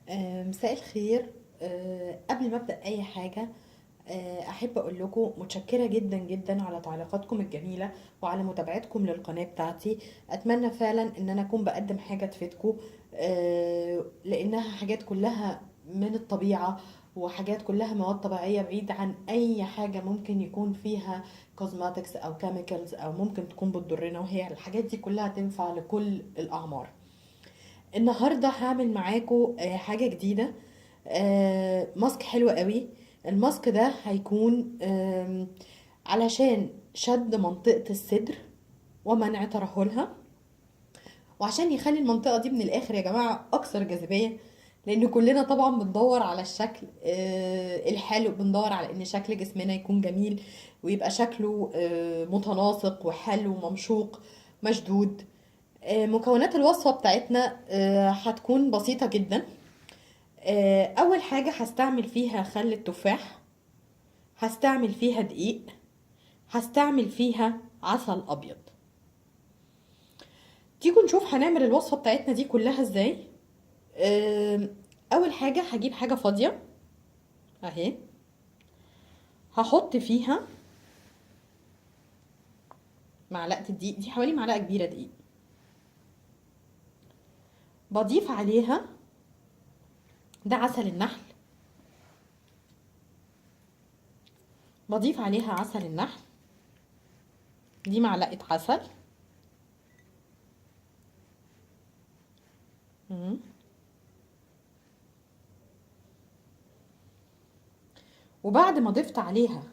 مساء الخير. قبل ما ابدا اي حاجه، احب اقول لكم متشكره جدا جدا على تعليقاتكم الجميله وعلى متابعتكم للقناه بتاعتي. اتمنى فعلا ان انا اكون بقدم حاجه تفيدكم، لانها حاجات كلها من الطبيعه، وحاجات كلها مواد طبيعيه بعيد عن اي حاجه ممكن يكون فيها كوزماتكس او كيميكالز او ممكن تكون بتضرنا، وهي الحاجات دي كلها تنفع لكل الاعمار. النهارده هعمل معاكم حاجه جديده، ماسك حلو قوي. الماسك ده هيكون علشان شد منطقه الصدر ومنع ترهلها، وعشان يخلي المنطقه دي من الاخر يا جماعه اكثر جاذبيه، لان كلنا طبعا بندور على الشكل الحلو، بندور على ان شكل جسمنا يكون جميل ويبقى شكله متناسق وحلو وممشوق مشدود. مكونات الوصفة بتاعتنا هتكون بسيطة جدا. أول حاجة هستعمل فيها خل التفاح، هستعمل فيها دقيق، هستعمل فيها عسل أبيض. تيجوا نشوف هنعمل الوصفة بتاعتنا دي كلها ازاي. أول حاجة هجيب حاجة فاضية اهي، هحط فيها معلقة الدقيق دي، حوالي معلقة كبيرة دقيق. بضيف عليها ده عسل النحل، بضيف عليها عسل النحل، دي معلقة عسل. مم. وبعد ما ضفت عليها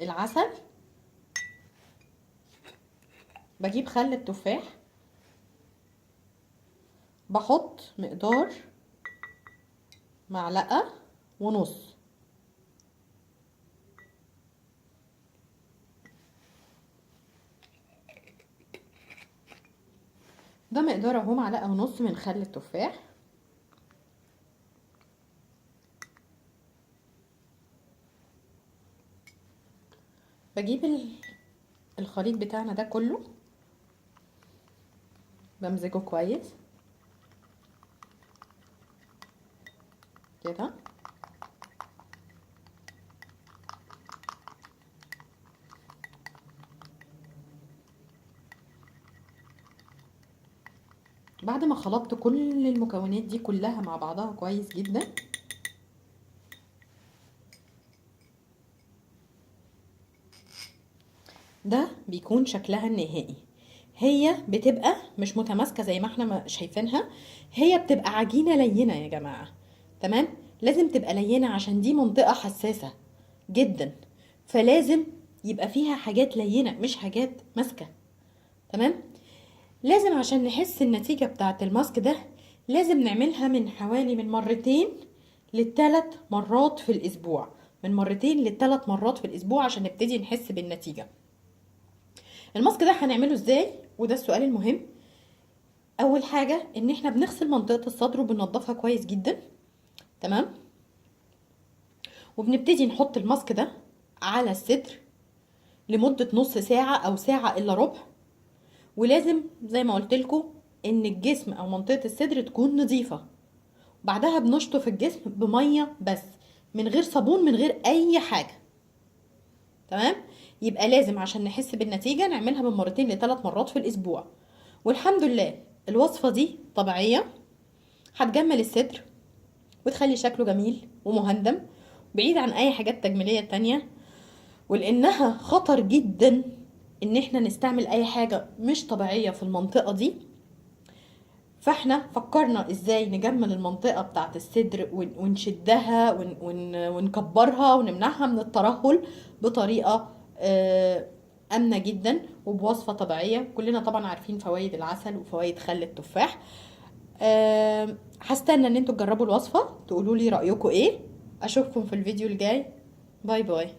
العسل بجيب خل التفاح، بحط مقدار معلقة ونص. ده مقدار اهو، معلقة ونص من خل التفاح. بجيب الخليط بتاعنا ده كله، بمزجه كويس كده. بعد ما خلطت كل المكونات دي كلها مع بعضها كويس جدا، ده بيكون شكلها النهائي. هي بتبقى مش متماسكة زي ما احنا شايفينها، هي بتبقى عجينة لينة يا جماعة. تمام، لازم تبقى لينة عشان دي منطقة حساسة جدا، فلازم يبقى فيها حاجات لينة مش حاجات ماسكة. تمام، لازم عشان نحس النتيجة بتاعة الماسك ده لازم نعملها من حوالي من مرتين لثلاث مرات في الاسبوع، من مرتين لثلاث مرات في الاسبوع عشان نبتدي نحس بالنتيجة. الماسك ده هنعمله ازاي؟ وده السؤال المهم. اول حاجة ان احنا بنغسل منطقة الصدر وبننضفها كويس جدا. تمام، وبنبتدي نحط الماسك ده على الصدر لمدة نص ساعة او ساعة الا ربع. ولازم زي ما قلت لكم ان الجسم او منطقة الصدر تكون نظيفة. بعدها بنشطف الجسم بمية بس، من غير صابون، من غير اي حاجة. تمام، يبقى لازم عشان نحس بالنتيجة نعملها من مرتين لثلاث مرات في الاسبوع. والحمد لله الوصفة دي طبيعية، هتجمل الصدر وتخلي شكله جميل ومهندم بعيد عن اي حاجات تجميلية تانية. ولانها خطر جدا ان احنا نستعمل اي حاجة مش طبيعية في المنطقة دي، فاحنا فكرنا ازاي نجمل المنطقة بتاعت الصدر ونشدها ونكبرها ونمنعها من الترهل بطريقة آمنة جدا وبوصفة طبيعية. كلنا طبعا عارفين فوائد العسل وفوائد خل التفاح. هستنى ان انتوا تجربوا الوصفة، تقولوا لي رأيكم ايه. اشوفكم في الفيديو الجاي. باي باي.